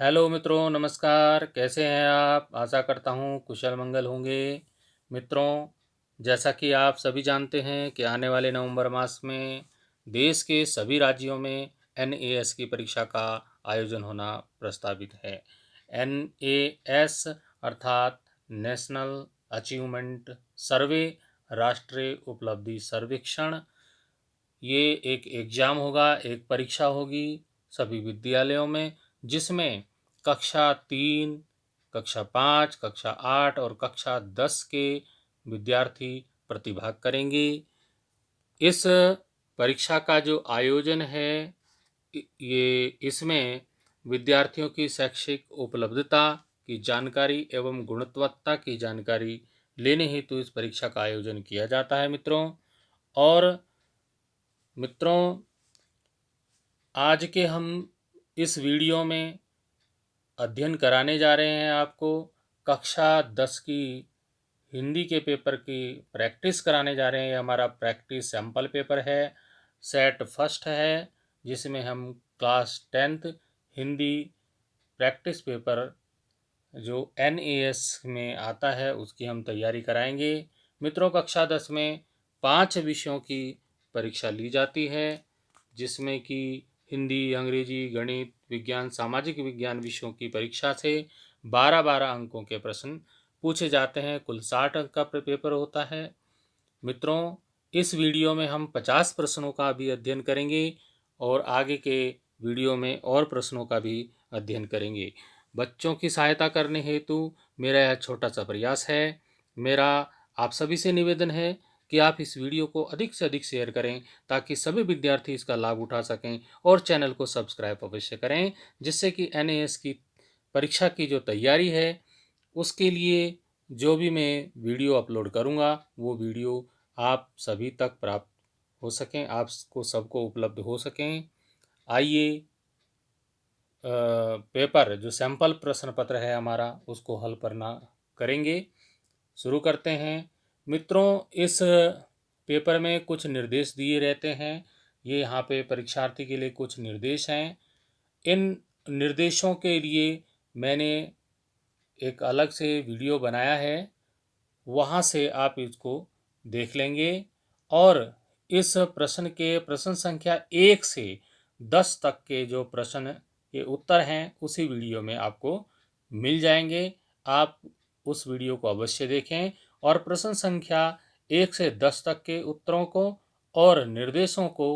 Hello मित्रों, नमस्कार। कैसे हैं आप? आशा करता हूँ कुशल मंगल होंगे। मित्रों, जैसा कि आप सभी जानते हैं कि आने वाले नवंबर मास में देश के सभी राज्यों में एनएएस की परीक्षा का आयोजन होना प्रस्तावित है। एनएएस अर्थात नेशनल अचीवमेंट सर्वे, राष्ट्रीय उपलब्धि सर्वेक्षण। ये एक एग्ज़ाम होगा, एक परीक्षा होगी सभी विद्यालयों में, जिसमें कक्षा 3, कक्षा 5, कक्षा 8 और कक्षा 10 के विद्यार्थी प्रतिभाग करेंगे। इस परीक्षा का जो आयोजन है ये इसमें विद्यार्थियों की शैक्षिक उपलब्धता की जानकारी एवं गुणवत्ता की जानकारी लेने हेतु इस परीक्षा का आयोजन किया जाता है मित्रों। और मित्रों, आज के हम इस वीडियो में अध्ययन कराने जा रहे हैं आपको कक्षा 10 की हिंदी के पेपर की प्रैक्टिस कराने जा रहे हैं। हमारा प्रैक्टिस सैम्पल पेपर है, सेट फर्स्ट है, जिसमें हम class 10th Hindi practice paper जो एनएएस में आता है उसकी हम तैयारी कराएंगे। मित्रों, कक्षा 10 में 5 विषयों की परीक्षा ली जाती है, जिसमें कि हिंदी, अंग्रेजी, गणित, विज्ञान, सामाजिक विज्ञान विषयों की परीक्षा से 12-12 अंकों के प्रश्न पूछे जाते हैं। कुल 60 अंक का पेपर होता है। मित्रों, इस वीडियो में हम 50 प्रश्नों का भी अध्ययन करेंगे और आगे के वीडियो में और प्रश्नों का भी अध्ययन करेंगे। बच्चों की सहायता करने हेतु मेरा यह छोटा सा प्रयास है। मेरा आप सभी से निवेदन है कि आप इस वीडियो को अधिक से अधिक शेयर करें ताकि सभी विद्यार्थी इसका लाभ उठा सकें, और चैनल को सब्सक्राइब अवश्य करें, जिससे कि एनएएस की परीक्षा की जो तैयारी है उसके लिए जो भी मैं वीडियो अपलोड करूंगा वो वीडियो आप सभी तक प्राप्त हो सकें, आपको सबको उपलब्ध हो सकें। आइए पेपर जो सैंपल प्रश्न पत्र है हमारा उसको हल करना करेंगे। शुरू करते हैं। मित्रों, इस पेपर में कुछ निर्देश दिए रहते हैं। ये यहाँ पे परीक्षार्थी के लिए कुछ निर्देश हैं। इन निर्देशों के लिए मैंने एक अलग से वीडियो बनाया है, वहाँ से आप इसको देख लेंगे। और इस प्रश्न के प्रश्न संख्या 1 से 10 तक के जो प्रश्न के उत्तर हैं उसी वीडियो में आपको मिल जाएंगे। आप उस वीडियो को अवश्य देखें और प्रश्न संख्या 1 से 10 तक के उत्तरों को और निर्देशों को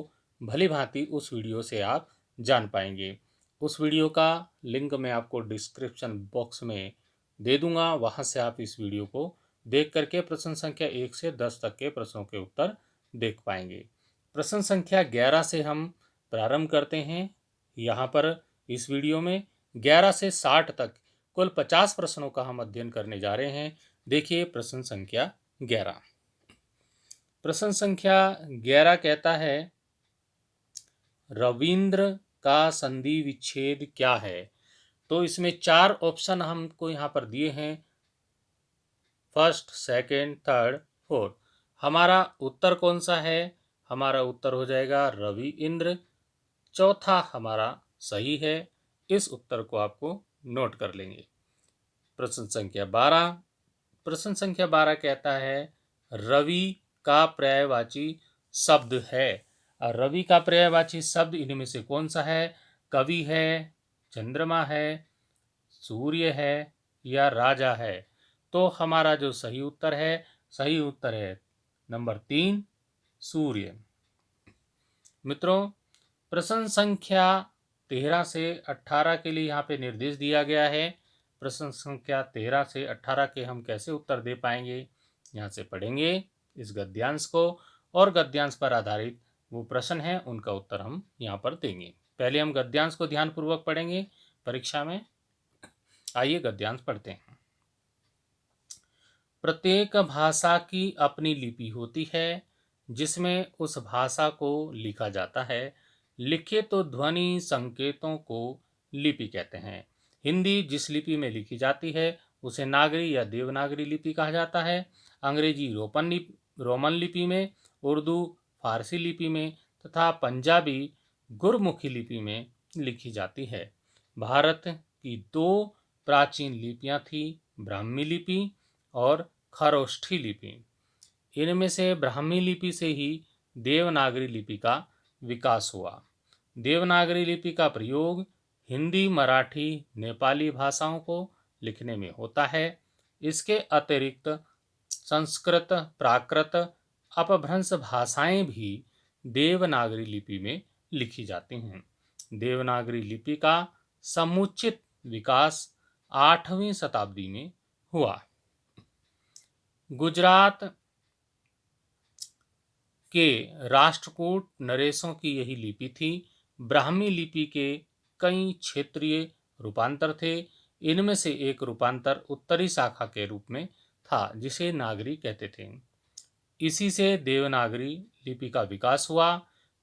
भली भांति उस वीडियो से आप जान पाएंगे। उस वीडियो का लिंक मैं आपको डिस्क्रिप्शन बॉक्स में दे दूंगा, वहाँ से आप इस वीडियो को देख करके प्रश्न संख्या 1 से 10 तक के प्रश्नों के उत्तर देख पाएंगे। प्रश्न संख्या 11 से हम प्रारंभ करते हैं। यहाँ पर इस वीडियो में 11 से 60 तक कुल 50 प्रश्नों का हम अध्ययन करने जा रहे हैं। देखिए प्रश्न संख्या 11। प्रश्न संख्या 11 कहता है, रविंद्र का संधि विच्छेद क्या है? तो इसमें 4 ऑप्शन हमको यहाँ पर दिए हैं, फर्स्ट, सेकेंड, थर्ड, फोर्थ। हमारा उत्तर कौन सा है? हमारा उत्तर हो जाएगा रवि इंद्र। चौथा हमारा सही है। इस उत्तर को आपको नोट कर लेंगे। प्रश्न संख्या 12। प्रश्न संख्या 12 कहता है, रवि का पर्यायवाची शब्द है। और रवि का पर्यायवाची शब्द इनमें से कौन सा है? कवि है, चंद्रमा है, सूर्य है या राजा है? तो हमारा जो सही उत्तर है नंबर 3, सूर्य। मित्रों, प्रश्न संख्या 13 से 18 के लिए यहाँ पे निर्देश दिया गया है। प्रश्न संख्या 13 से 18 के हम कैसे उत्तर दे पाएंगे, यहाँ से पढ़ेंगे इस गद्यांश को, और गद्यांश पर आधारित वो प्रश्न हैं उनका उत्तर हम यहाँ पर देंगे। पहले हम गद्यांश को ध्यानपूर्वक पढ़ेंगे परीक्षा में। आइए गद्यांश पढ़ते हैं। प्रत्येक भाषा की अपनी लिपि होती है जिसमें उस भाषा को लिखा जाता है। लिखित तो ध्वनि संकेतों को लिपि कहते हैं। हिंदी जिस लिपि में लिखी जाती है उसे नागरी या देवनागरी लिपि कहा जाता है। अंग्रेजी रोमन लिपि में, उर्दू फारसी लिपि में तथा पंजाबी गुरमुखी लिपि में लिखी जाती है। भारत की दो प्राचीन लिपियां थी, ब्राह्मी लिपि और खरोष्ठी लिपि। इनमें से ब्राह्मी लिपि से ही देवनागरी लिपि का विकास हुआ। देवनागरी लिपि का प्रयोग हिंदी, मराठी, नेपाली भाषाओं को लिखने में होता है। इसके अतिरिक्त संस्कृत, प्राकृत, अपभ्रंश भाषाएं भी देवनागरी लिपि में लिखी जाती हैं। देवनागरी लिपि का समुचित विकास 8वीं शताब्दी में हुआ। गुजरात के राष्ट्रकूट नरेशों की यही लिपि थी। ब्राह्मी लिपि के कई क्षेत्रीय रूपांतर थे। इनमें से एक रूपांतर उत्तरी शाखा के रूप में था, जिसे नागरी कहते थे। इसी से देवनागरी लिपि का विकास हुआ।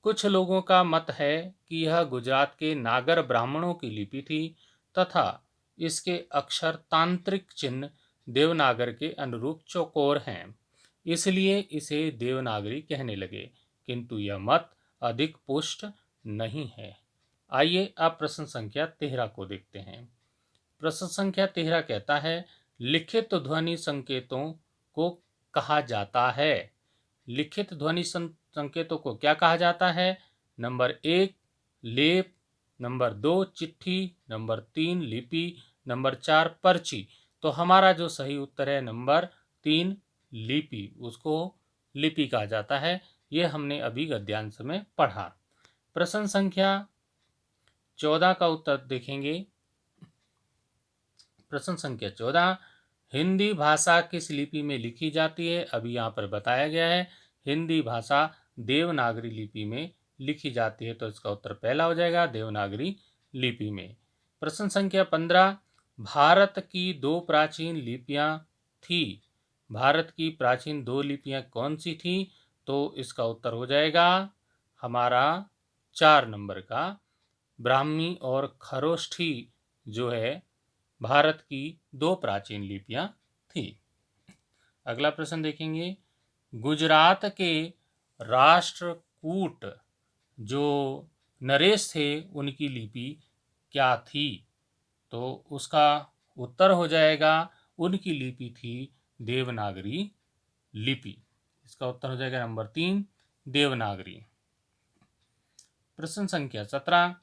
कुछ लोगों का मत है कि यह गुजरात के नागर ब्राह्मणों की लिपि थी तथा इसके अक्षर तांत्रिक चिन्ह देवनागर के अनुरूप चौकोर हैं, इसलिए इसे देवनागरी कहने लगे, किंतु यह मत अधिक पुष्ट नहीं है। आइए अब प्रश्न संख्या 13 को देखते हैं। प्रश्न संख्या 13 कहता है, लिखित ध्वनि संकेतों को कहा जाता है। लिखित ध्वनि संकेतों को क्या कहा जाता है? नंबर 1 लेप, नंबर 2 चिट्ठी, नंबर 3 लिपि, नंबर 4 पर्ची। तो हमारा जो सही उत्तर है नंबर 3 लिपि, उसको लिपि कहा जाता है। यह हमने अभी गद्यांश में पढ़ा। प्रश्न संख्या 14 का उत्तर देखेंगे। प्रश्न संख्या 14, हिंदी भाषा किस लिपि में लिखी जाती है? अभी यहाँ पर बताया गया है हिंदी भाषा देवनागरी लिपि में लिखी जाती है, तो इसका उत्तर पहला हो जाएगा, देवनागरी लिपि में। प्रश्न संख्या 15, भारत की दो प्राचीन लिपियां थी। भारत की प्राचीन दो लिपियां कौन सी थी? तो इसका उत्तर हो जाएगा हमारा 4 नंबर का, ब्राह्मी और खरोष्ठी जो है भारत की दो प्राचीन लिपियां थी। अगला प्रश्न देखेंगे, गुजरात के राष्ट्रकूट जो नरेश थे उनकी लिपि क्या थी? तो उसका उत्तर हो जाएगा, उनकी लिपि थी देवनागरी लिपि। इसका उत्तर हो जाएगा नंबर 3 देवनागरी। प्रश्न संख्या 17,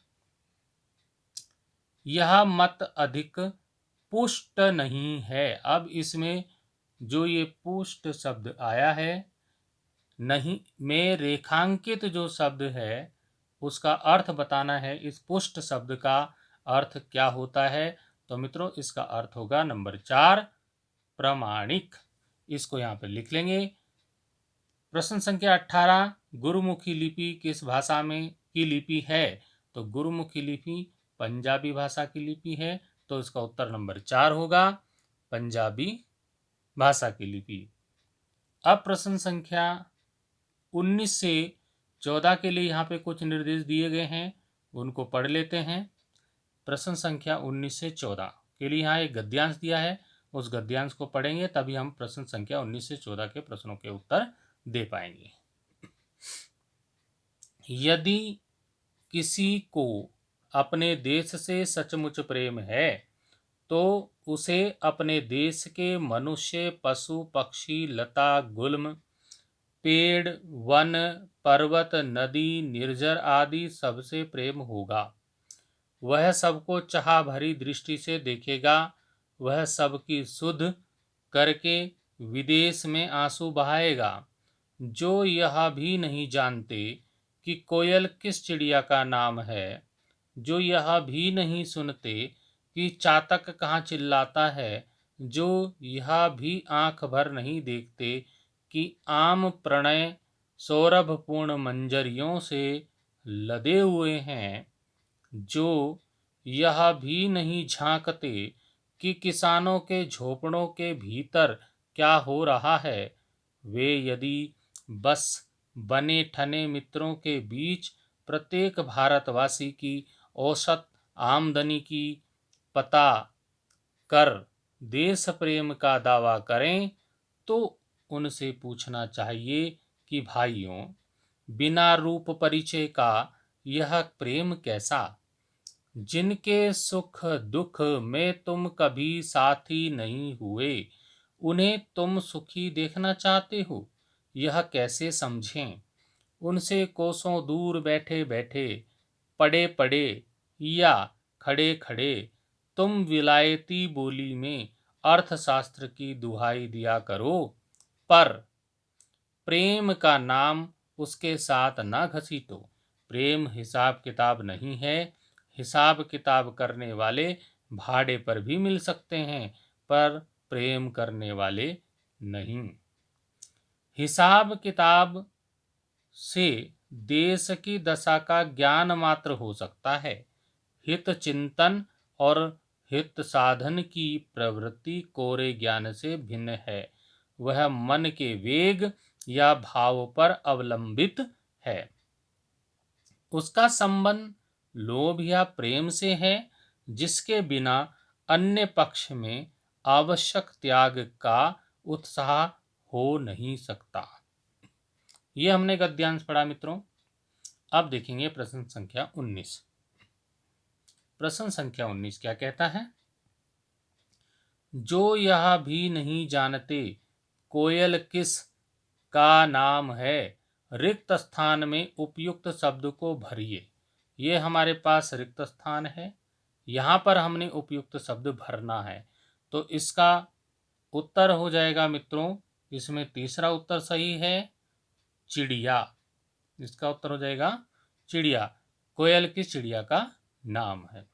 यह मत अधिक पुष्ट नहीं है। अब इसमें जो ये पुष्ट शब्द आया है, नहीं में रेखांकित जो शब्द है उसका अर्थ बताना है। इस पुष्ट शब्द का अर्थ क्या होता है? तो मित्रों इसका अर्थ होगा नंबर 4 प्रामाणिक। इसको यहाँ पे लिख लेंगे। प्रश्न संख्या 18, गुरुमुखी लिपि किस भाषा में की लिपि है? तो गुरुमुखी लिपि पंजाबी भाषा की लिपि है, तो इसका उत्तर नंबर 4 होगा, पंजाबी भाषा की लिपि। अब प्रश्न संख्या 19 से 14 के लिए यहाँ पे कुछ निर्देश दिए गए हैं, उनको पढ़ लेते हैं। प्रश्न संख्या 19 से 14 के लिए यहाँ एक गद्यांश दिया है, उस गद्यांश को पढ़ेंगे तभी हम प्रश्न संख्या 19 से 14 के प्रश्नों के उत्तर दे पाएंगे। यदि किसी को अपने देश से सचमुच प्रेम है तो उसे अपने देश के मनुष्य, पशु, पक्षी, लता, गुल्म, पेड़, वन, पर्वत, नदी, निर्जर आदि सबसे प्रेम होगा। वह सबको चाह भरी दृष्टि से देखेगा। वह सबकी सुध करके विदेश में आंसू बहाएगा। जो यह भी नहीं जानते कि कोयल किस चिड़िया का नाम है, जो यह भी नहीं सुनते कि चातक कहाँ चिल्लाता है, जो यह भी आंख भर नहीं देखते कि आम प्रणय सौरभपूर्ण मंजरियों से लदे हुए हैं, जो यह भी नहीं झांकते कि किसानों के झोपड़ों के भीतर क्या हो रहा है, वे यदि बस बने ठने मित्रों के बीच प्रत्येक भारतवासी की औसत आमदनी की पता कर देश प्रेम का दावा करें, तो उनसे पूछना चाहिए कि भाइयों, बिना रूप परिचय का यह प्रेम कैसा? जिनके सुख दुख में तुम कभी साथी नहीं हुए, उन्हें तुम सुखी देखना चाहते हो, यह कैसे समझें। उनसे कोसों दूर बैठे बैठे, पड़े पड़े या खड़े खड़े, तुम विलायती बोली में अर्थशास्त्र की दुहाई दिया करो, पर प्रेम का नाम उसके साथ ना घसीटो। प्रेम हिसाब किताब नहीं है। हिसाब किताब करने वाले भाड़े पर भी मिल सकते हैं, पर प्रेम करने वाले नहीं। हिसाब किताब से देश की दशा का ज्ञान मात्र हो सकता है। हित चिंतन और हित साधन की प्रवृत्ति कोरे ज्ञान से भिन्न है। वह मन के वेग या भाव पर अवलंबित है। उसका संबंध लोभ या प्रेम से है, जिसके बिना अन्य पक्ष में आवश्यक त्याग का उत्साह हो नहीं सकता। ये हमने गद्यांश पढ़ा मित्रों। अब देखेंगे प्रश्न संख्या 19। प्रश्न संख्या 19 क्या कहता है? जो यह भी नहीं जानते कोयल किस का नाम है, रिक्त स्थान में उपयुक्त शब्द को भरिए। ये हमारे पास रिक्त स्थान है, यहाँ पर हमने उपयुक्त शब्द भरना है। तो इसका उत्तर हो जाएगा मित्रों, इसमें तीसरा उत्तर सही है, चिड़िया। इसका उत्तर हो जाएगा चिड़िया। कोयल किस चिड़िया का नाम है।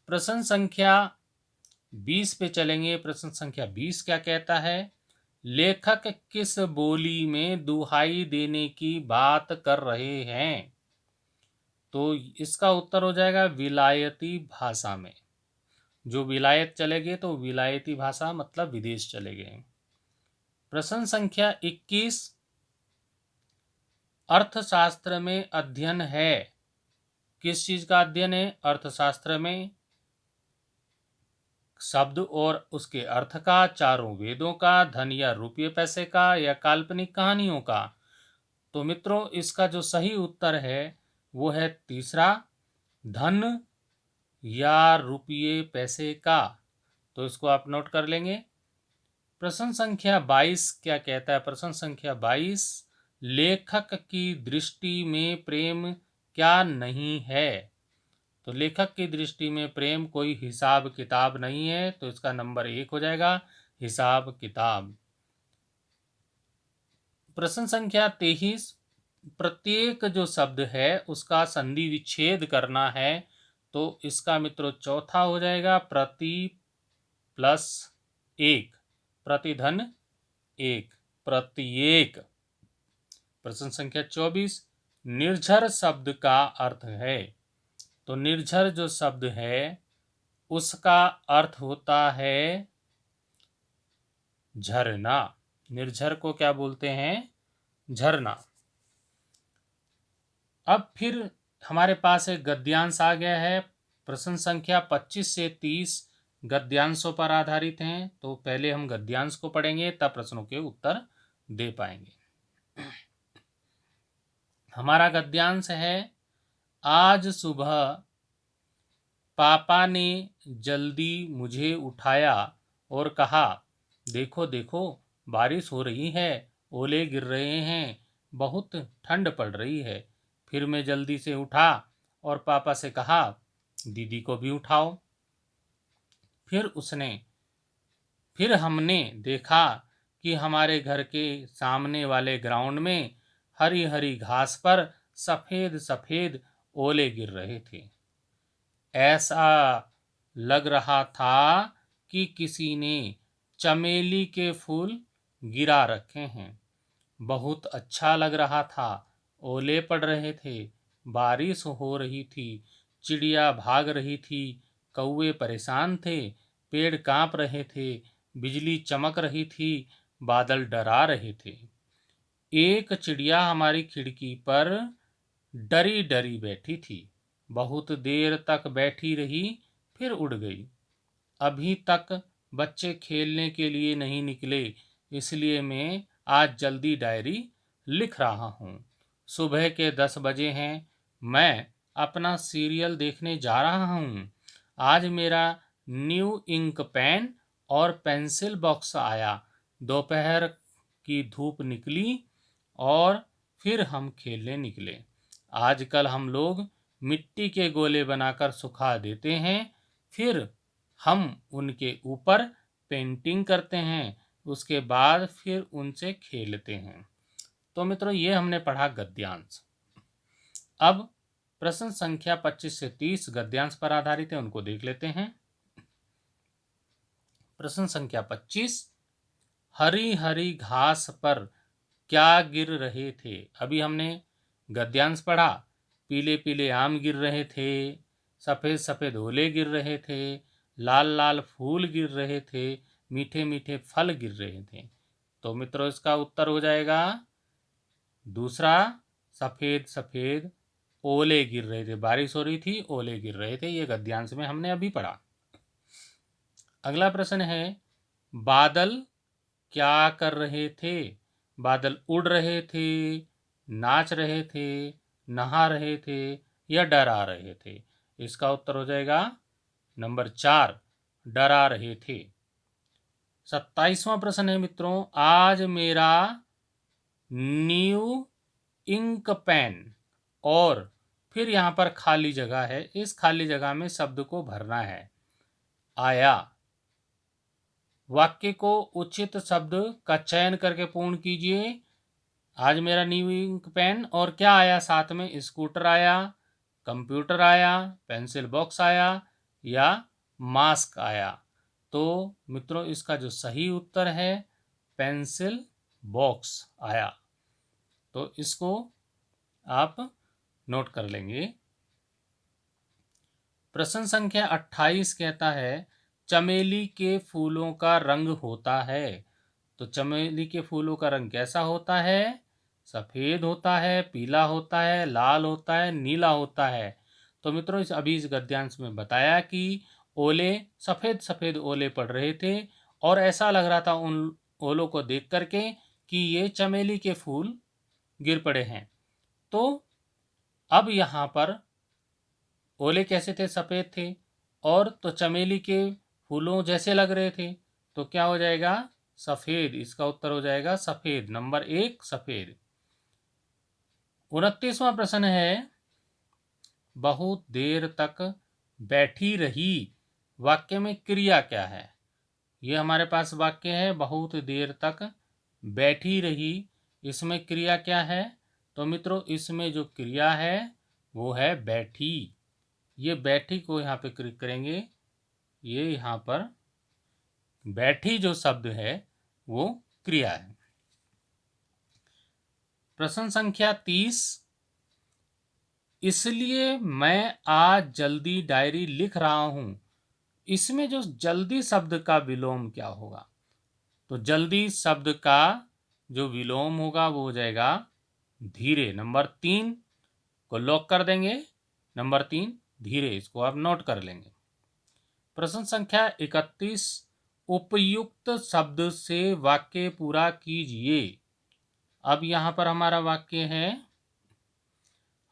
प्रश्न संख्या 20 पे चलेंगे। प्रश्न संख्या 20 क्या कहता है? लेखक किस बोली में दुहाई देने की बात कर रहे हैं? तो इसका उत्तर हो जाएगा विलायती भाषा में। जो विलायत चले गए तो विलायती भाषा मतलब विदेश चले गए। प्रश्न संख्या 21, अर्थशास्त्र में अध्ययन है। किस चीज का अध्ययन है? अर्थशास्त्र में शब्द और उसके अर्थ का, चारों वेदों का, धन या रुपये पैसे का, या काल्पनिक कहानियों का। तो मित्रों इसका जो सही उत्तर है वो है तीसरा, धन या रुपये पैसे का। तो इसको आप नोट कर लेंगे। प्रश्न संख्या 22 क्या कहता है? प्रश्न संख्या 22, लेखक की दृष्टि में प्रेम क्या नहीं है? तो लेखक की दृष्टि में प्रेम कोई हिसाब किताब नहीं है, तो इसका नंबर 1 हो जाएगा, हिसाब किताब। प्रश्न संख्या 23, प्रत्येक जो शब्द है उसका संधि विच्छेद करना है। तो इसका मित्रों चौथा हो जाएगा, प्रति प्लस एक, प्रतिधन एक, प्रत्येक। प्रश्न संख्या 24, निर्झर शब्द का अर्थ है। तो निर्झर जो शब्द है उसका अर्थ होता है झरना। निर्झर को क्या बोलते हैं? झरना। अब फिर हमारे पास एक गद्यांश आ गया है। प्रश्न संख्या 25 से 30 गद्यांशों पर आधारित हैं। तो पहले हम गद्यांश को पढ़ेंगे, तब प्रश्नों के उत्तर दे पाएंगे। हमारा गद्यांश है, आज सुबह पापा ने जल्दी मुझे उठाया और कहा, देखो देखो बारिश हो रही है, ओले गिर रहे हैं, बहुत ठंड पड़ रही है। फिर मैं जल्दी से उठा और पापा से कहा, दीदी को भी उठाओ। फिर हमने देखा कि हमारे घर के सामने वाले ग्राउंड में हरी हरी घास पर सफ़ेद सफ़ेद ओले गिर रहे थे। ऐसा लग रहा था कि किसी ने चमेली के फूल गिरा रखे हैं। बहुत अच्छा लग रहा था। ओले पड़ रहे थे, बारिश हो रही थी, चिड़िया भाग रही थी, कौवे परेशान थे, पेड़ कांप रहे थे, बिजली चमक रही थी, बादल डरा रहे थे। एक चिड़िया हमारी खिड़की पर डरी डरी बैठी थी। बहुत देर तक बैठी रही, फिर उड़ गई। अभी तक बच्चे खेलने के लिए नहीं निकले, इसलिए मैं आज जल्दी डायरी लिख रहा हूँ। सुबह के 10 बजे हैं। मैं अपना सीरियल देखने जा रहा हूँ। आज मेरा न्यू इंक पेन और पेंसिल बॉक्स आया। दोपहर की धूप निकली और फिर हम खेलने निकले। आजकल हम लोग मिट्टी के गोले बनाकर सुखा देते हैं, फिर हम उनके ऊपर पेंटिंग करते हैं, उसके बाद फिर उनसे खेलते हैं। तो मित्रों, ये हमने पढ़ा गद्यांश। अब प्रश्न संख्या 25 से 30 गद्यांश पर आधारित है, उनको देख लेते हैं। प्रश्न संख्या 25, हरी हरी घास पर क्या गिर रहे थे। अभी हमने गद्यांश पढ़ा, पीले पीले आम गिर रहे थे, सफ़ेद सफ़ेद ओले गिर रहे थे, लाल लाल फूल गिर रहे थे, मीठे मीठे फल गिर रहे थे। तो मित्रों, इसका उत्तर हो जाएगा दूसरा, सफ़ेद सफ़ेद ओले गिर रहे थे। बारिश हो रही थी, ओले गिर रहे थे। ये गद्यांश में हमने अभी पढ़ा। अगला प्रश्न है, बादल क्या कर रहे थे। बादल उड़ रहे थे, नाच रहे थे, नहा रहे थे या डरा रहे थे। इसका उत्तर हो जाएगा नंबर 4, डरा रहे थे। 27वां प्रश्न है मित्रों, आज मेरा न्यू इंक पेन और फिर यहाँ पर खाली जगह है, इस खाली जगह में शब्द को भरना है। आया। वाक्य को उचित शब्द का चयन करके पूर्ण कीजिए। आज मेरा न्यू इंक पेन और क्या आया साथ में, स्कूटर आया, कंप्यूटर आया, पेंसिल बॉक्स आया या मास्क आया। तो मित्रों, इसका जो सही उत्तर है पेंसिल बॉक्स आया। तो इसको आप नोट कर लेंगे। प्रश्न संख्या 28 कहता है, चमेली के फूलों का रंग होता है। तो चमेली के फूलों का रंग कैसा होता है? सफ़ेद होता है, पीला होता है, लाल होता है, नीला होता है। तो मित्रों, इस गद्यांश में बताया कि ओले, सफ़ेद सफ़ेद ओले पड़ रहे थे और ऐसा लग रहा था उन ओलों को देख करके कि ये चमेली के फूल गिर पड़े हैं। तो अब यहाँ पर ओले कैसे थे? सफ़ेद थे और तो चमेली के फूलों जैसे लग रहे थे। तो क्या हो जाएगा? सफ़ेद। इसका उत्तर हो जाएगा सफ़ेद, नंबर 1 सफ़ेद। 29वां प्रश्न है, बहुत देर तक बैठी रही। वाक्य में क्रिया क्या है? ये हमारे पास वाक्य है, बहुत देर तक बैठी रही। इसमें क्रिया क्या है? तो मित्रों, इसमें जो क्रिया है वो है बैठी। ये बैठी को यहाँ पे क्लिक करेंगे, ये यहाँ पर बैठी जो शब्द है वो क्रिया है। प्रश्न संख्या 30, इसलिए मैं आज जल्दी डायरी लिख रहा हूं। इसमें जो जल्दी शब्द का विलोम क्या होगा? तो जल्दी शब्द का जो विलोम होगा वो हो जाएगा धीरे। नंबर 3 को लॉक कर देंगे। नंबर 3 धीरे, इसको आप नोट कर लेंगे। प्रश्न संख्या 31, उपयुक्त शब्द से वाक्य पूरा कीजिए। अब यहाँ पर हमारा वाक्य है,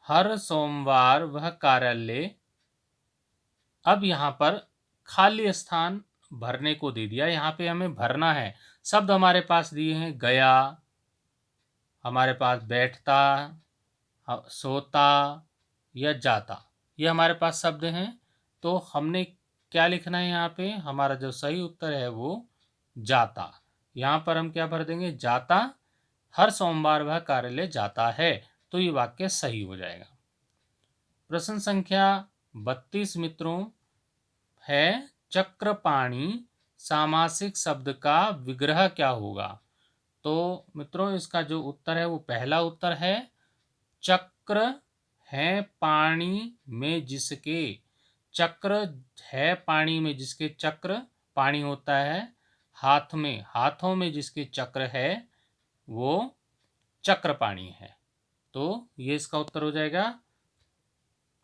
हर सोमवार वह कार्यालय। अब यहाँ पर खाली स्थान भरने को दे दिया, यहाँ पे हमें भरना है। शब्द हमारे पास दिए हैं, गया, हमारे पास बैठता, सोता या जाता, ये हमारे पास शब्द हैं। तो हमने क्या लिखना है यहाँ पे? हमारा जो सही उत्तर है वो जाता। यहाँ पर हम क्या भर देंगे? जाता। हर सोमवार वह कार्यालय जाता है। तो ये वाक्य सही हो जाएगा। प्रश्न संख्या 32 मित्रों है, चक्रपाणी सामासिक शब्द का विग्रह क्या होगा? तो मित्रों, इसका जो उत्तर है वो पहला उत्तर है, चक्र है पानी में जिसके। चक्र है पानी में जिसके, चक्र पानी होता है, हाथ में, हाथों में जिसके चक्र है वो चक्र पानी है। तो ये इसका उत्तर हो जाएगा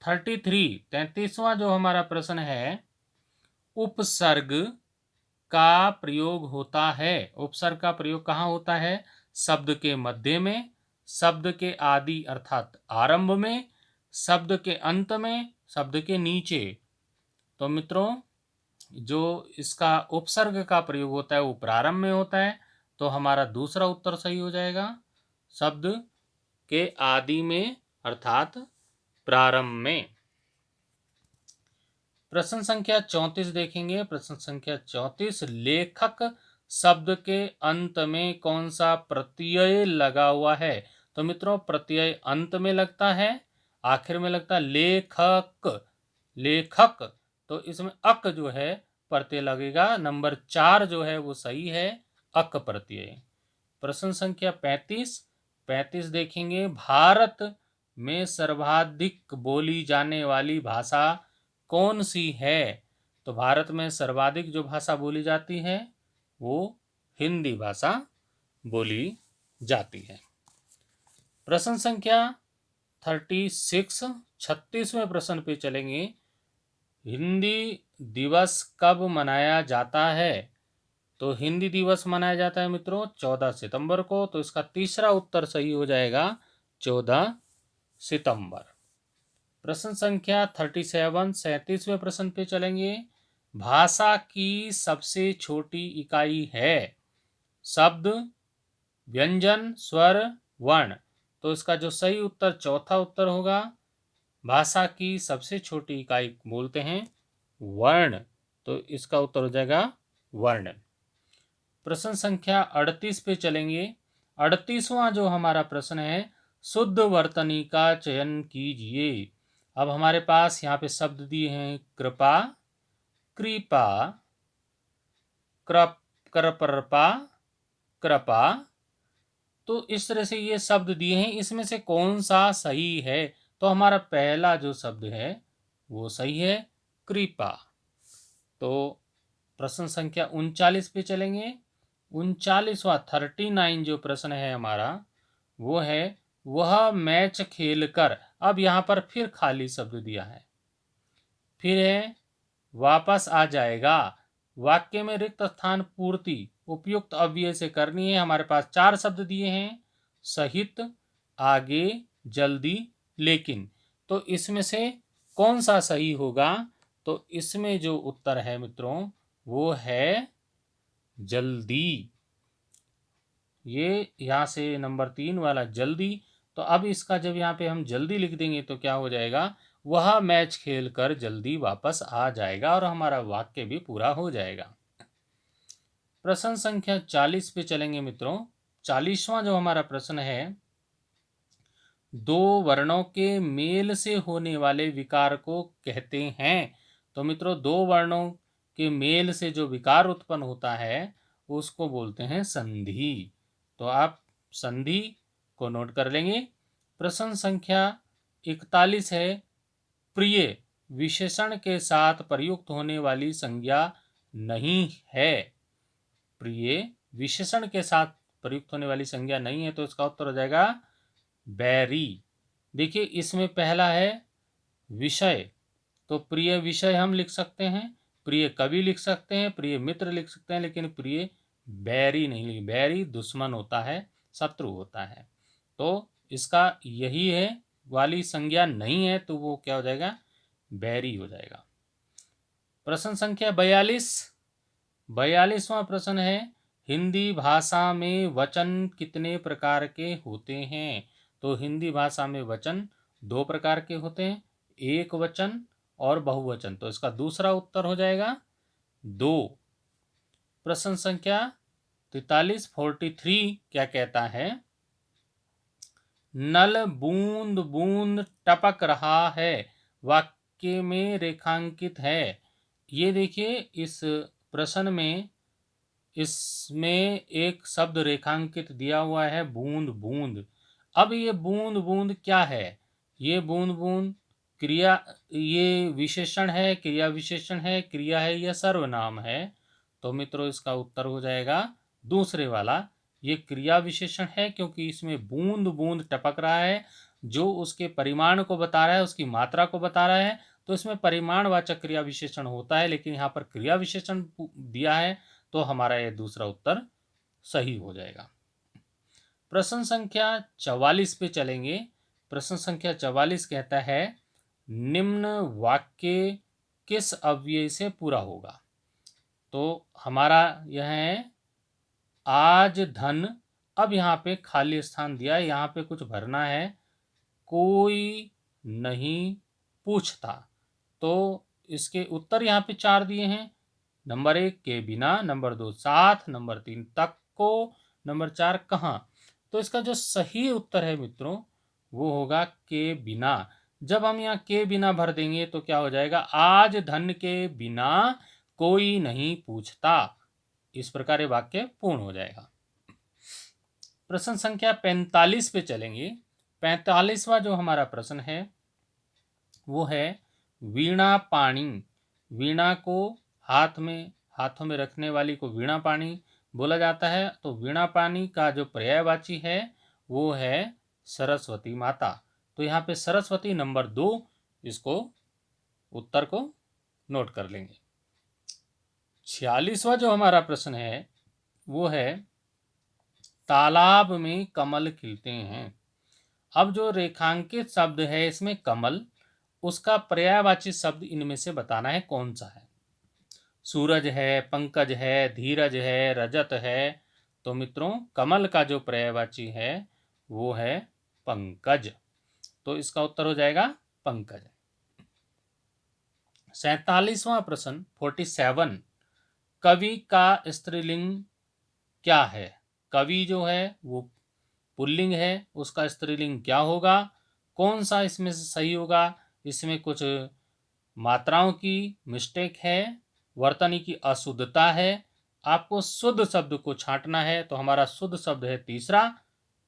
33वां जो हमारा प्रश्न है, उपसर्ग का प्रयोग होता है। उपसर्ग का प्रयोग कहाँ होता है? शब्द के मध्य में, शब्द के आदि अर्थात आरंभ में शब्द के अंत में, शब्द के नीचे। तो मित्रों, जो इसका उपसर्ग का प्रयोग होता है वो प्रारंभ में होता है, तो हमारा दूसरा उत्तर सही हो जाएगा। शब्द के आदि में अर्थात प्रारंभ में। प्रश्न संख्या 34 देखेंगे। प्रश्न संख्या 34, लेखक शब्द के अंत में कौन सा प्रत्यय लगा हुआ है? तो मित्रों, प्रत्यय अंत में लगता है, आखिर में लगता है। लेखक, लेखक, तो इसमें अक जो है प्रत्यय लगेगा। नंबर 4 जो है वो सही है, अक प्रत्यय। प्रश्न संख्या 35 देखेंगे। भारत में सर्वाधिक बोली जाने वाली भाषा कौन सी है? तो भारत में सर्वाधिक जो भाषा बोली जाती है वो हिंदी भाषा बोली जाती है। प्रश्न संख्या 36, 36वें प्रश्न पे चलेंगे। हिंदी दिवस कब मनाया जाता है? तो हिंदी दिवस मनाया जाता है मित्रों 14 सितंबर को। तो इसका तीसरा उत्तर सही हो जाएगा, 14 सितंबर। प्रश्न संख्या 37, 37वें प्रश्न पे चलेंगे। भाषा की सबसे छोटी इकाई है? शब्द, व्यंजन, स्वर, वर्ण। तो इसका जो सही उत्तर, चौथा उत्तर होगा। भाषा की सबसे छोटी इकाई बोलते हैं वर्ण, तो इसका उत्तर हो जाएगा वर्ण। प्रश्न संख्या 38 पे चलेंगे। 38वां जो हमारा प्रश्न है, शुद्ध वर्तनी का चयन कीजिए। अब हमारे पास यहाँ पे शब्द दिए हैं कृपा, कृपा, कृपा, कृपा। तो इस तरह से ये शब्द दिए हैं, इसमें से कौन सा सही है? तो हमारा पहला जो शब्द है वो सही है, कृपा। तो प्रश्न संख्या 39 पे चलेंगे। 39वां 39 जो प्रश्न है हमारा वो है, वह मैच खेलकर। अब यहाँ पर फिर खाली शब्द दिया है, फिर है वापस आ जाएगा। वाक्य में रिक्त स्थान पूर्ति उपयुक्त अव्यय से करनी है। हमारे पास 4 शब्द दिए हैं, सहित, आगे, जल्दी, लेकिन। तो इसमें से कौन सा सही होगा? तो इसमें जो उत्तर है मित्रों वो है जल्दी। ये यहाँ से नंबर 3 वाला जल्दी। तो अब इसका जब यहाँ पे हम जल्दी लिख देंगे तो क्या हो जाएगा, वह मैच खेलकर जल्दी वापस आ जाएगा, और हमारा वाक्य भी पूरा हो जाएगा। प्रश्न संख्या 40 पे चलेंगे मित्रों। 40वां जो हमारा प्रश्न है, दो वर्णों के मेल से होने वाले विकार को कहते हैं। तो मित्रों, दो वर्णों के मेल से जो विकार उत्पन्न होता है उसको बोलते हैं संधि। तो आप संधि को नोट कर लेंगे। प्रश्न संख्या 41 है, प्रिय विशेषण के साथ प्रयुक्त होने वाली संज्ञा नहीं है। प्रिय विशेषण के साथ प्रयुक्त होने वाली संज्ञा नहीं है, तो इसका उत्तर हो जाएगा बैरी। देखिए, इसमें पहला है विषय, तो प्रिय विषय हम लिख सकते हैं, प्रिय कवि लिख सकते हैं, प्रिय मित्र लिख सकते हैं, लेकिन प्रिय बैरी नहीं लिख। बैरी दुश्मन होता है, शत्रु होता है। तो इसका यही है वाली संज्ञा नहीं है, तो वो क्या हो जाएगा, बैरी हो जाएगा। प्रश्न संख्या 42, 42वां प्रश्न है, हिंदी भाषा में वचन कितने प्रकार के होते हैं? तो हिंदी भाषा में वचन 2 प्रकार के होते हैं, एक वचन और बहुवचन। तो इसका दूसरा उत्तर हो जाएगा 2। प्रश्न संख्या 43, 43 क्या कहता है, नल बूंद बूंद टपक रहा है, वाक्य में रेखांकित है। ये देखिए, इस प्रश्न में इसमें एक शब्द रेखांकित दिया हुआ है, बूंद बूंद। अब ये बूंद बूंद क्या है? ये बूंद बूंद क्रिया, ये विशेषण है, क्रिया विशेषण है, क्रिया है या सर्वनाम है? तो मित्रों, इसका उत्तर हो जाएगा दूसरे वाला, ये क्रिया विशेषण है, क्योंकि इसमें बूंद बूंद टपक रहा है, जो उसके परिमाण को बता रहा है, उसकी मात्रा को बता रहा है। तो इसमें परिमाणवाचक क्रिया विशेषण होता है, लेकिन यहाँ पर क्रिया विशेषण दिया है, तो हमारा ये दूसरा उत्तर सही हो जाएगा। प्रश्न संख्या 44 पे चलेंगे। प्रश्न संख्या 44 कहता है निम्न वाक्य किस अव्यय से पूरा होगा। तो हमारा यह है आज धन, अब यहाँ पे खाली स्थान दिया है, यहाँ पे कुछ भरना है। कोई नहीं पूछता, तो इसके उत्तर यहाँ पे 4 दिए हैं। नंबर 1 के बिना, नंबर 2 साथ, नंबर 3 तक को, नंबर 4 कहाँ। तो इसका जो सही उत्तर है मित्रों वो होगा के बिना। जब हम यहाँ के बिना भर देंगे तो क्या हो जाएगा, आज धन के बिना कोई नहीं पूछता। इस प्रकार ये वाक्य पूर्ण हो जाएगा। प्रश्न संख्या 45 पे चलेंगे। 45वां जो हमारा प्रश्न है वो है वीणा पाणी। वीणा को हाथों में रखने वाली को वीणा पाणी बोला जाता है। तो वीणा पाणी का जो पर्यायवाची है वो है सरस्वती माता। तो यहाँ पे सरस्वती नंबर 2, इसको उत्तर को नोट कर लेंगे। 46वां जो हमारा प्रश्न है वो है तालाब में कमल खिलते हैं। अब जो रेखांकित शब्द है इसमें कमल, उसका पर्यायवाची शब्द इनमें से बताना है कौन सा है। सूरज है, पंकज है, धीरज है, रजत है। तो मित्रों कमल का जो पर्यायवाची है वो है पंकज। तो इसका उत्तर हो जाएगा पंकज। 47वां प्रश्न 47, कवि का स्त्रीलिंग क्या है। कवि जो है वो पुल्लिंग है, उसका स्त्रीलिंग क्या होगा, कौन सा इसमें से सही होगा। इसमें कुछ मात्राओं की मिस्टेक है, वर्तनी की अशुद्धता है। आपको शुद्ध शब्द को छांटना है। तो हमारा शुद्ध शब्द है तीसरा,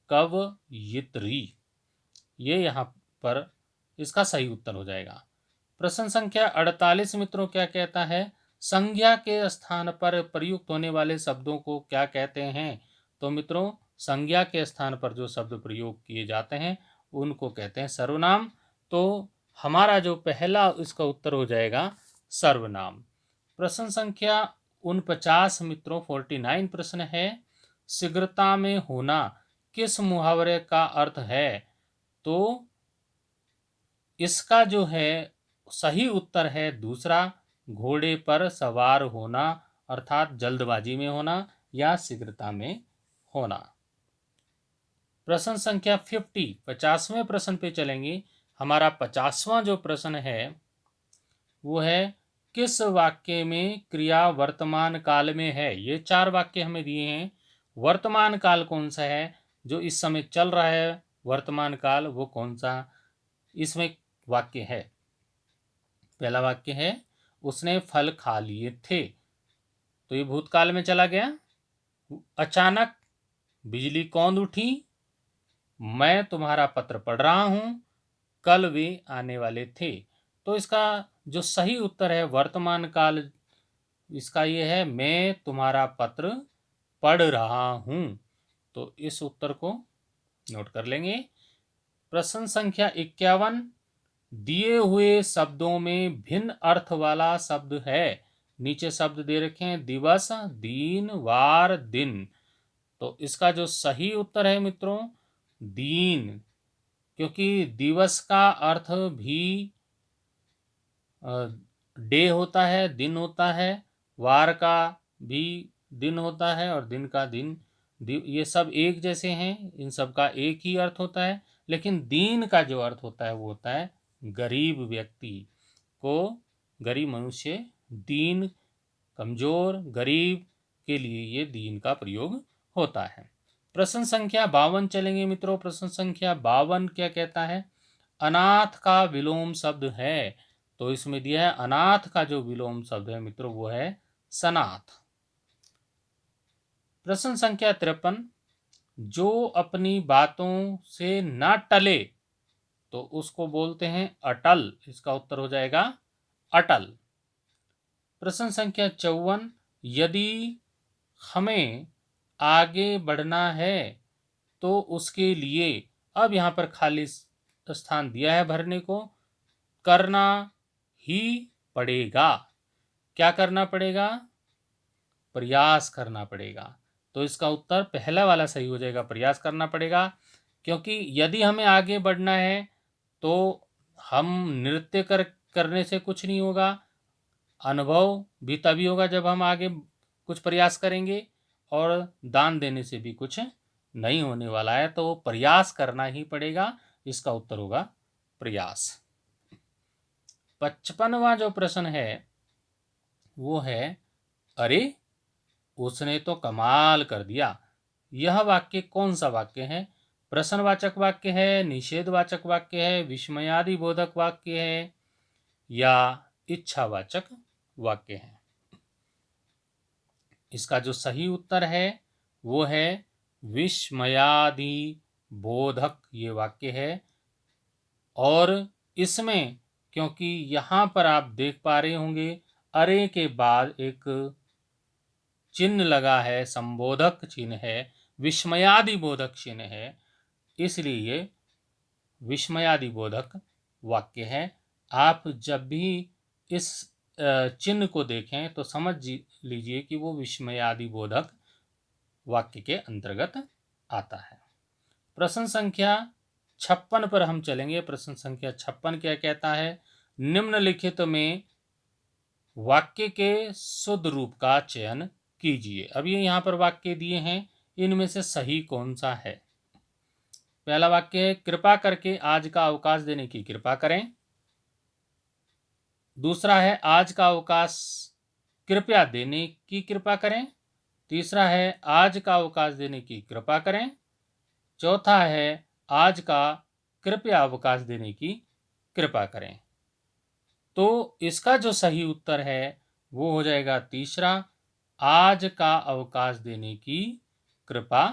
कवयित्री। ये यहाँ पर इसका सही उत्तर हो जाएगा। प्रश्न संख्या 48 मित्रों क्या कहता है, संज्ञा के स्थान पर प्रयुक्त होने वाले शब्दों को क्या कहते हैं। तो मित्रों संज्ञा के स्थान पर जो शब्द प्रयोग किए जाते हैं उनको कहते हैं सर्वनाम। तो हमारा जो पहला इसका उत्तर हो जाएगा सर्वनाम। प्रश्न संख्या 49 मित्रों 49 प्रश्न है, शीघ्रता में होना किस मुहावरे का अर्थ है। तो इसका जो है सही उत्तर है दूसरा, घोड़े पर सवार होना, अर्थात जल्दबाजी में होना या शीघ्रता में होना। प्रश्न संख्या 50 50वें प्रश्न पे चलेंगे। हमारा 50वां जो प्रश्न है वो है किस वाक्य में क्रिया वर्तमान काल में है। ये 4 वाक्य हमें दिए हैं। वर्तमान काल कौन सा है, जो इस समय चल रहा है वर्तमान काल, वो कौन सा इसमें वाक्य है। पहला वाक्य है उसने फल खा लिए थे। तो ये भूतकाल में चला गया। अचानक बिजली कौंध उठी, मैं तुम्हारा पत्र पढ़ रहा हूं, कल वे आने वाले थे। तो इसका जो सही उत्तर है वर्तमान काल, इसका ये है मैं तुम्हारा पत्र पढ़ रहा हूं। तो इस उत्तर को नोट कर लेंगे। प्रश्न संख्या 51, दिए हुए शब्दों में भिन्न अर्थ वाला शब्द है। नीचे शब्द दे रखे हैं दिवस, दिन, वार, दिन। तो इसका जो सही उत्तर है मित्रों दिन, क्योंकि दिवस का अर्थ भी डे होता है, दिन होता है। वार का भी दिन होता है और दिन का दिन। ये सब एक जैसे हैं, इन सब का एक ही अर्थ होता है। लेकिन दीन का जो अर्थ होता है वो होता है गरीब व्यक्ति को, गरीब मनुष्य, दीन कमजोर गरीब के लिए ये दीन का प्रयोग होता है। प्रश्न संख्या 52 चलेंगे मित्रों। प्रश्न संख्या 52 क्या कहता है, अनाथ का विलोम शब्द है। तो इसमें दिया है अनाथ का जो विलोम शब्द है मित्रों वो है सनाथ। प्रश्न संख्या 53, जो अपनी बातों से न टले तो उसको बोलते हैं अटल। इसका उत्तर हो जाएगा अटल। प्रश्न संख्या 54, यदि हमें आगे बढ़ना है तो उसके लिए, अब यहाँ पर खाली स्थान दिया है भरने को, करना ही पड़ेगा। क्या करना पड़ेगा, प्रयास करना पड़ेगा। तो इसका उत्तर पहला वाला सही हो जाएगा, प्रयास करना पड़ेगा। क्योंकि यदि हमें आगे बढ़ना है तो हम नृत्य करने से कुछ नहीं होगा, अनुभव भी तभी होगा जब हम आगे कुछ प्रयास करेंगे, और दान देने से भी कुछ नहीं होने वाला है, तो प्रयास करना ही पड़ेगा। इसका उत्तर होगा प्रयास। 55वां जो प्रश्न है वो है, अरे उसने तो कमाल कर दिया। यह वाक्य कौन सा वाक्य है? प्रश्नवाचक वाक्य है, निषेधवाचक वाक्य है, विस्मयादि बोधक वाक्य है, या इच्छावाचक वाक्य है? इसका जो सही उत्तर है वो है विस्मयादि बोधक ये वाक्य है। और इसमें क्योंकि यहाँ पर आप देख पा रहे होंगे अरे के बाद एक चिन्ह लगा है, संबोधक चिन्ह है, विस्मयादि बोधक चिन्ह है, इसलिए ये विस्मयादि बोधक वाक्य है। आप जब भी इस चिन्ह को देखें तो समझ लीजिए कि वो विस्मयादि बोधक वाक्य के अंतर्गत आता है। प्रश्न संख्या 56 पर हम चलेंगे। प्रश्न संख्या 56 क्या कहता है? निम्नलिखित में वाक्य के शुद्ध रूप का चयन कीजिए। अब ये यहाँ पर वाक्य दिए हैं, इनमें से सही कौन सा है? पहला वाक्य है, कृपा करके आज का अवकाश देने की कृपा करें। दूसरा है, आज का अवकाश कृपया देने की कृपा करें। तीसरा है, आज का अवकाश देने की कृपा करें। चौथा है, आज का कृपया अवकाश देने की कृपा करें। तो इसका जो सही उत्तर है वो हो जाएगा तीसरा, आज का अवकाश देने की कृपा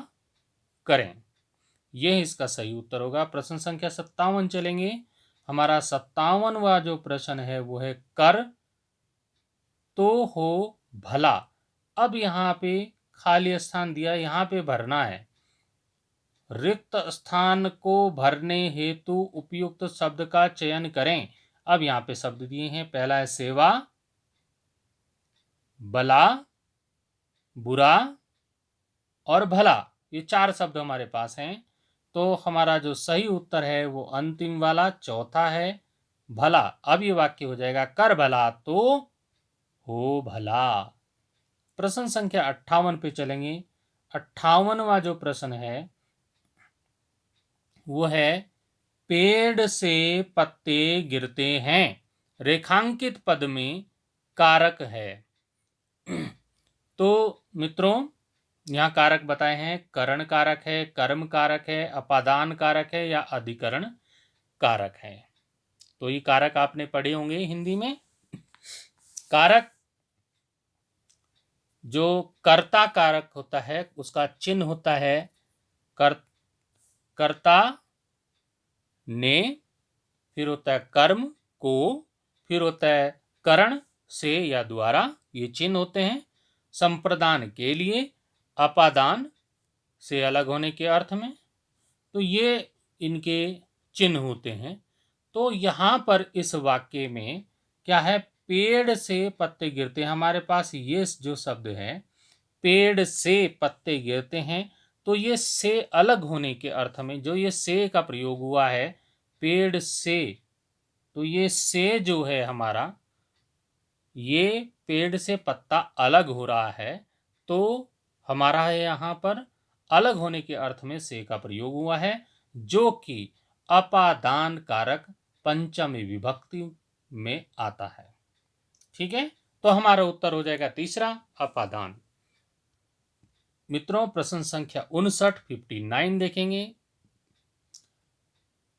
करें। यह इसका सही उत्तर होगा। प्रश्न संख्या 57 चलेंगे। हमारा 57वां जो प्रश्न है वो है, कर तो हो भला। अब यहाँ पे खाली स्थान दिया, यहाँ पे भरना है। रिक्त स्थान को भरने हेतु उपयुक्त शब्द का चयन करें। अब यहाँ पे शब्द दिए हैं, पहला है सेवा, बला, बुरा और भला। ये 4 शब्द हमारे पास हैं। तो हमारा जो सही उत्तर है वो अंतिम वाला चौथा है, भला। अब ये वाक्य हो जाएगा, कर भला तो हो भला। प्रश्न संख्या 58 पे चलेंगे। 58वां जो प्रश्न है वो है, पेड़ से पत्ते गिरते हैं, रेखांकित पद में कारक है। तो मित्रों यहाँ कारक बताए हैं, करण कारक है, कर्म कारक है, अपादान कारक है, या अधिकरण कारक है। तो ये कारक आपने पढ़े होंगे हिंदी में। कारक जो कर्ता कारक होता है उसका चिन्ह होता है कर्ता ने, फिर होता है कर्म को, फिर होता है करण से या द्वारा, ये चिन्ह होते हैं। संप्रदान के लिए, अपादान से अलग होने के अर्थ में, तो ये इनके चिन्ह होते हैं। तो यहाँ पर इस वाक्य में क्या है, पेड़ से पत्ते गिरते हैं। हमारे पास ये जो शब्द है, पेड़ से पत्ते गिरते हैं, तो ये से अलग होने के अर्थ में जो ये से का प्रयोग हुआ है, पेड़ से, तो ये से जो है हमारा, ये पेड़ से पत्ता अलग हो रहा है, तो हमारा है यहाँ पर अलग होने के अर्थ में से का प्रयोग हुआ है, जो कि अपादान कारक पंचमी विभक्ति में आता है। ठीक है, तो हमारा उत्तर हो जाएगा तीसरा, अपादान। मित्रों प्रश्न संख्या 59 देखेंगे।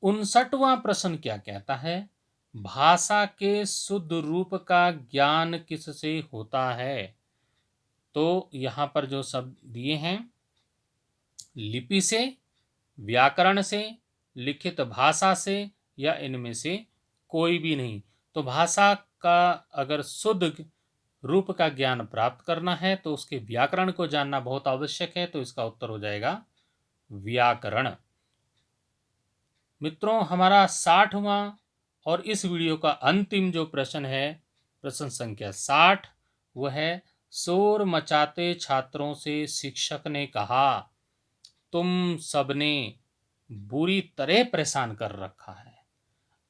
59वां प्रश्न क्या कहता है, भाषा के शुद्ध रूप का ज्ञान किससे होता है? तो यहां पर जो शब्द दिए हैं, लिपि से, व्याकरण से, लिखित भाषा से, या इनमें से कोई भी नहीं। तो भाषा का अगर शुद्ध रूप का ज्ञान प्राप्त करना है तो उसके व्याकरण को जानना बहुत आवश्यक है। तो इसका उत्तर हो जाएगा व्याकरण। मित्रों हमारा 60वां और इस वीडियो का अंतिम जो प्रश्न है, प्रश्न संख्या 60, वह है, शोर मचाते छात्रों से शिक्षक ने कहा, तुम सबने बुरी तरह परेशान कर रखा है।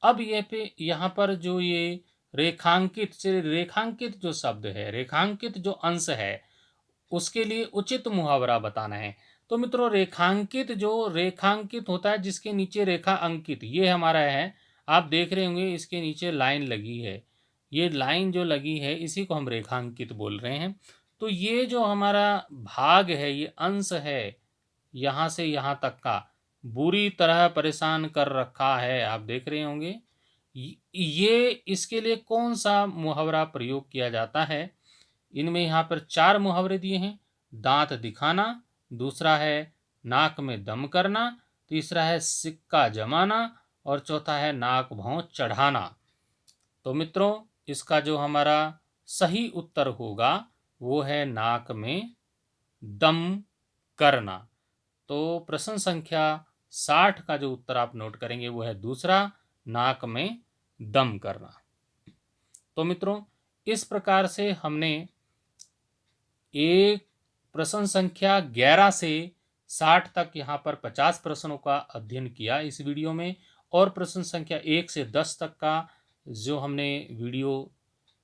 अब ये पे यहाँ पर जो ये रेखांकित से रेखांकित जो शब्द है, रेखांकित जो अंश है, उसके लिए उचित मुहावरा बताना है। तो मित्रों रेखांकित होता है जिसके नीचे रेखा अंकित, ये हमारा है। आप देख रहे होंगे इसके नीचे लाइन लगी है, ये लाइन जो लगी है इसी को हम रेखांकित बोल रहे हैं। तो ये जो हमारा भाग है, ये अंश है, यहाँ से यहाँ तक का बुरी तरह परेशान कर रखा है, आप देख रहे होंगे। ये इसके लिए कौन सा मुहावरा प्रयोग किया जाता है? इनमें यहाँ पर 4 मुहावरे दिए हैं। दांत दिखाना, दूसरा है नाक में दम करना, तीसरा है सिक्का जमाना और चौथा है नाक भौं चढ़ाना। तो मित्रों, इसका जो हमारा सही उत्तर होगा वो है नाक में दम करना। तो प्रश्न संख्या 60 का जो उत्तर आप नोट करेंगे वो है दूसरा, नाक में दम करना। तो मित्रों, इस प्रकार से हमने एक प्रश्न संख्या 11 से 60 तक यहाँ पर 50 प्रश्नों का अध्ययन किया इस वीडियो में, और प्रश्न संख्या 1 से 10 तक का जो हमने वीडियो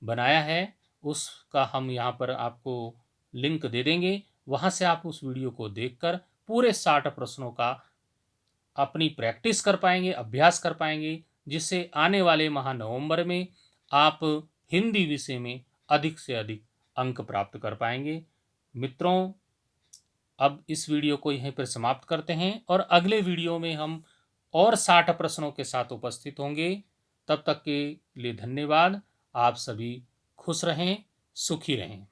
बनाया है उसका हम यहाँ पर आपको लिंक दे देंगे, वहाँ से आप उस वीडियो को देखकर पूरे 60 प्रश्नों का अपनी प्रैक्टिस कर पाएंगे, अभ्यास कर पाएंगे, जिससे आने वाले माह नवंबर में आप हिंदी विषय में अधिक से अधिक अंक प्राप्त कर पाएंगे। मित्रों, अब इस वीडियो को यहीं पर समाप्त करते हैं और अगले वीडियो में हम और 60 प्रश्नों के साथ उपस्थित होंगे। तब तक के लिए धन्यवाद। आप सभी खुश रहें, सुखी रहें।